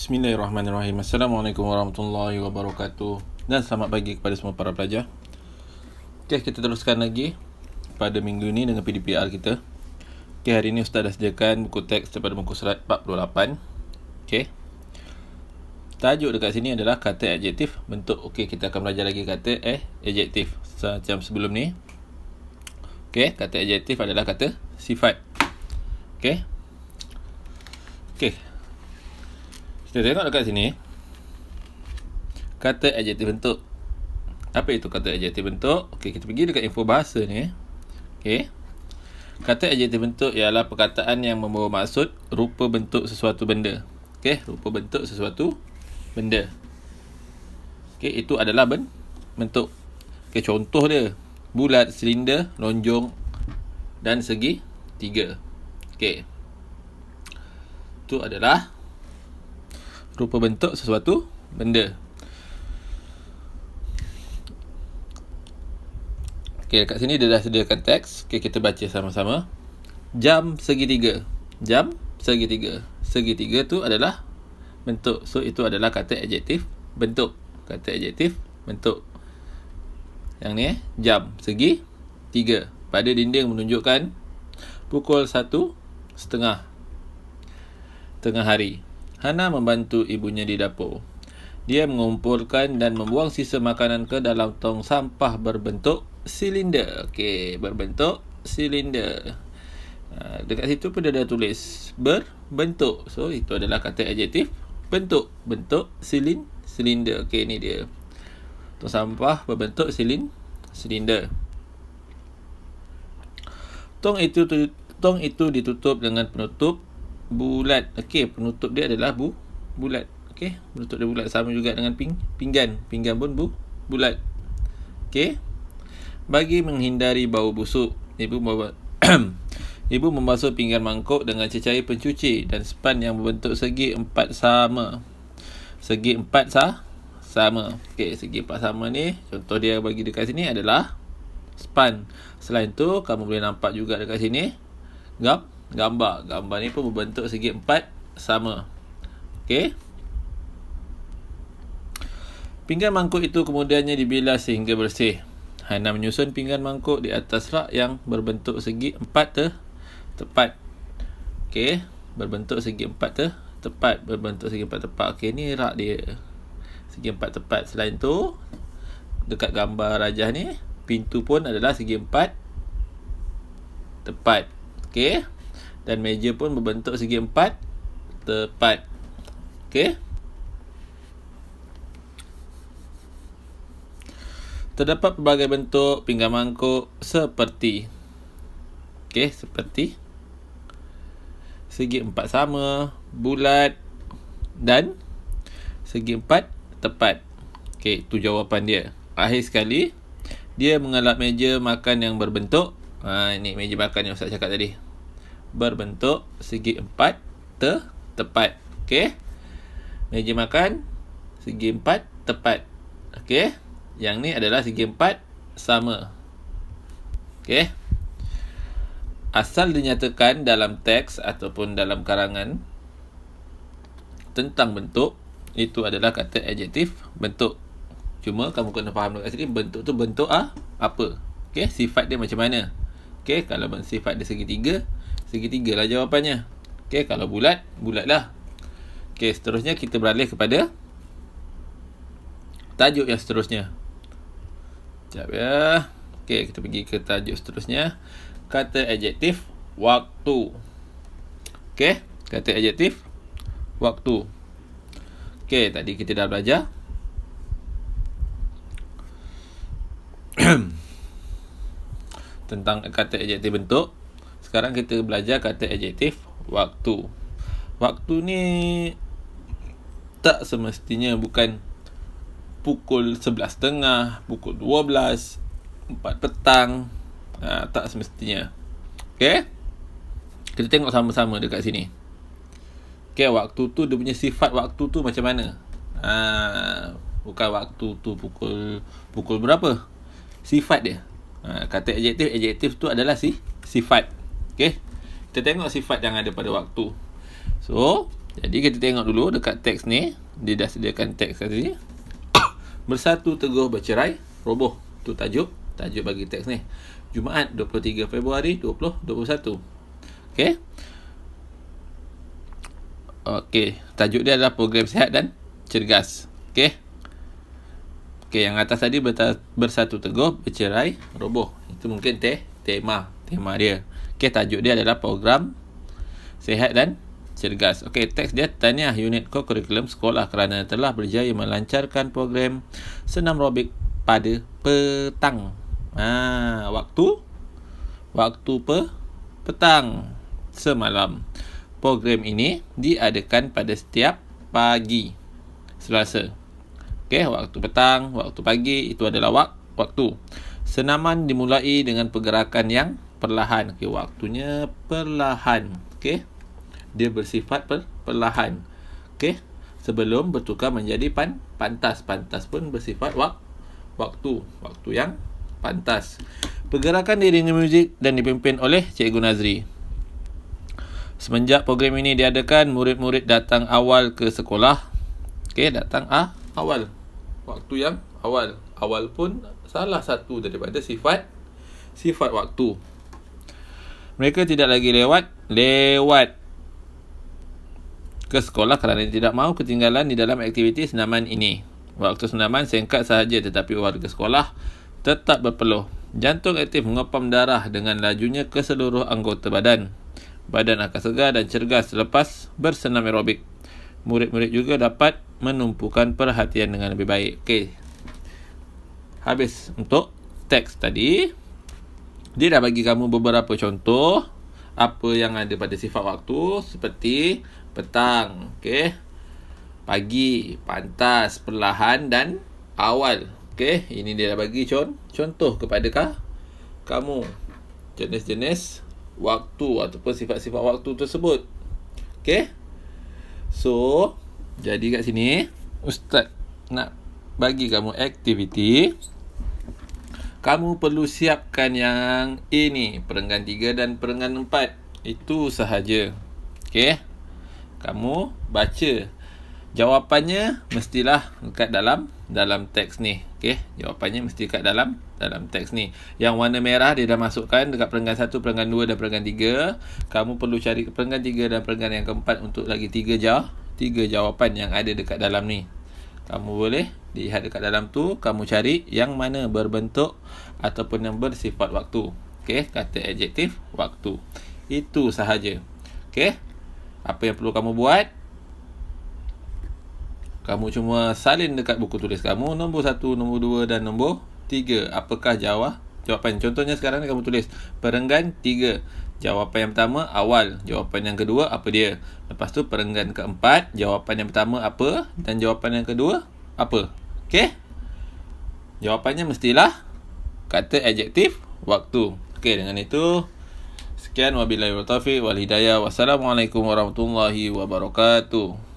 Bismillahirrahmanirrahim. Assalamualaikum warahmatullahi wabarakatuh. Dan selamat pagi kepada semua para pelajar. Okey, kita teruskan lagi pada minggu ini dengan PDPR kita. Okey, hari ini Ustaz dah sediakan buku teks daripada muka surat 48. Okey. Tajuk dekat sini adalah kata adjektif bentuk. Okey, kita akan belajar lagi kata adjektif macam sebelum ni. Okey, kata adjektif adalah kata sifat. Okey. Okey. Kita tengok dekat sini. Kata adjektif bentuk. Apa itu kata adjektif bentuk? Okey, kita pergi dekat info bahasa ni. Okey. Kata adjektif bentuk ialah perkataan yang membawa maksud rupa bentuk sesuatu benda. Okey, rupa bentuk sesuatu benda. Okey, itu adalah bentuk. Okey, contoh dia. Bulat, silinder, lonjong dan segi tiga. Okey. Itu adalah rupa bentuk sesuatu benda. Okey, kat sini dia dah sediakan teks. Okey, kita baca sama-sama. Jam segitiga. Jam segitiga. Segitiga tu adalah bentuk. So, itu adalah kata adjektif bentuk. Kata adjektif bentuk. Yang ni jam segitiga. Pada dinding menunjukkan pukul 1:30 tengah hari. Hana membantu ibunya di dapur. Dia mengumpulkan dan membuang sisa makanan ke dalam tong sampah berbentuk silinder. Okey, berbentuk silinder. Dekat situ pun dia dah tulis berbentuk. So, itu adalah kata adjektif bentuk. Bentuk silinder. Okey, ni dia. Tong sampah berbentuk silinder. Tong itu ditutup dengan penutup bulat. Okey, penutup dia adalah bulat. Okey, penutup dia bulat, sama juga dengan pinggan. Pinggan pun bulat. Okey. Bagi menghindari bau busuk, ibu membasuh pinggan mangkuk dengan cecair pencuci dan span yang berbentuk segi empat sama. Segi empat sama. Okey, segi empat sama ni, contoh dia bagi dekat sini adalah span. Selain tu, kamu boleh nampak juga dekat sini gambar ni pun berbentuk segi empat sama. Okey. Pinggan mangkuk itu kemudiannya dibilas sehingga bersih. Hana menyusun pinggan mangkuk di atas rak yang berbentuk segi empat tepat. Okey, berbentuk segi empat tepat. Berbentuk segi empat tepat. Okey, ni rak dia. Segi empat tepat. Selain tu, dekat gambar rajah ni, pintu pun adalah segi empat tepat. Okey. Dan meja pun berbentuk segi empat tepat. Okey. Terdapat pelbagai bentuk pinggan mangkuk seperti segi empat sama, bulat dan segi empat tepat. Okey, itu jawapan dia. Akhir sekali, dia mengelak meja makan yang berbentuk ini meja makan yang Ustaz cakap tadi. Berbentuk segi empat tepat. Okey. Meja makan segi empat tepat. Okey. Yang ni adalah segi empat sama. Okey. Asal dinyatakan dalam teks ataupun dalam karangan tentang bentuk, itu adalah kata adjektif bentuk. Cuma kamu kena faham dekat sini, bentuk tu bentuk apa? Okey, sifat dia macam mana? Okey, kalau sifat dia segitiga lah jawapannya. Okey, kalau bulat lah. Okey, seterusnya kita beralih kepada tajuk yang seterusnya. Sekejap ya. Okey, kita pergi ke tajuk seterusnya. Kata adjektif waktu. Okey, kata adjektif waktu. Okey, tadi kita dah belajar tentang kata adjektif bentuk. Sekarang kita belajar kata adjektif waktu. Waktu ni tak semestinya bukan pukul 11.30, pukul 12, 4 petang. Tak semestinya. Okey? Kita tengok sama-sama dekat sini. Okey, waktu tu dia punya sifat waktu tu macam mana? Bukan waktu tu pukul berapa? Sifat dia. Kata adjektif tu adalah sifat. Okey. Kita tengok sifat yang ada pada waktu. So, Jadi kita tengok dulu dekat teks ni, dia dah sediakan teks kat sini. Bersatu teguh bercerai roboh, tu tajuk bagi teks ni. Jumaat 23 Februari 2021. Okey. Okey, tajuk dia adalah program sihat dan cergas. Okey. Okey, yang atas tadi bersatu teguh bercerai roboh. Itu mungkin tema dia. Okey, tajuk dia adalah program sihat dan cergas. Okey, teks dia, tahniah unit kokurikulum sekolah kerana telah berjaya melancarkan program senam robik pada petang. Waktu petang semalam. Program ini diadakan pada setiap pagi Selasa. Okey, waktu petang, waktu pagi itu adalah waktu. Senaman dimulai dengan pergerakan yang perlahan. Okey, waktunya perlahan. Okey. Dia bersifat perlahan. Okey. Sebelum bertukar menjadi pantas. Pantas pun bersifat waktu yang pantas. Pergerakan diiringi muzik dan dipimpin oleh Cikgu Nazri. Semenjak program ini diadakan, murid-murid datang awal ke sekolah. Okey, datang awal. Waktu yang awal. Awal pun salah satu daripada sifat waktu. Mereka tidak lagi lewat ke sekolah kerana tidak mahu ketinggalan di dalam aktiviti senaman ini. Waktu senaman singkat sahaja, tetapi warga sekolah tetap berpeluh. Jantung aktif mengepam darah dengan lajunya ke seluruh anggota badan. Badan akan segar dan cergas selepas bersenam aerobik. Murid-murid juga dapat menumpukan perhatian dengan lebih baik. Okey. Habis untuk teks tadi. Dia dah bagi kamu beberapa contoh apa yang ada pada sifat waktu, seperti petang, okey, pagi, pantas, perlahan dan awal. Okey, ini dia dah bagi contoh kepada kamu jenis-jenis waktu ataupun sifat-sifat waktu tersebut. Okey. So, jadi kat sini Ustaz nak bagi kamu aktiviti. Kamu perlu siapkan yang ini, perenggan 3 dan perenggan 4. Itu sahaja. Okey. Kamu baca. Jawapannya mestilah dekat dalam teks ni. Okey, jawapannya mesti dekat dalam teks ni. Yang warna merah dia dah masukkan dekat perenggan 1, perenggan 2 dan perenggan 3. Kamu perlu cari perenggan 3 dan perenggan yang keempat untuk lagi 3 jawapan yang ada dekat dalam ni. Kamu boleh lihat dekat dalam tu, kamu cari yang mana berbentuk ataupun yang bersifat waktu. Okey, kata adjektif waktu. Itu sahaja. Okey. Apa yang perlu kamu buat? Kamu cuma salin dekat buku tulis kamu nombor 1, nombor 2 dan nombor 3. Apakah jawapan? Contohnya sekarang ni kamu tulis perenggan 3. Jawapan yang pertama awal. Jawapan yang kedua apa dia? Lepas tu perenggan keempat, jawapan yang pertama apa dan jawapan yang kedua apa? Okey? Jawapannya mestilah kata adjektif waktu. Okey, dengan itu sekian, wabillahi taufiq wal hidayah. Wassalamualaikum warahmatullahi wabarakatuh.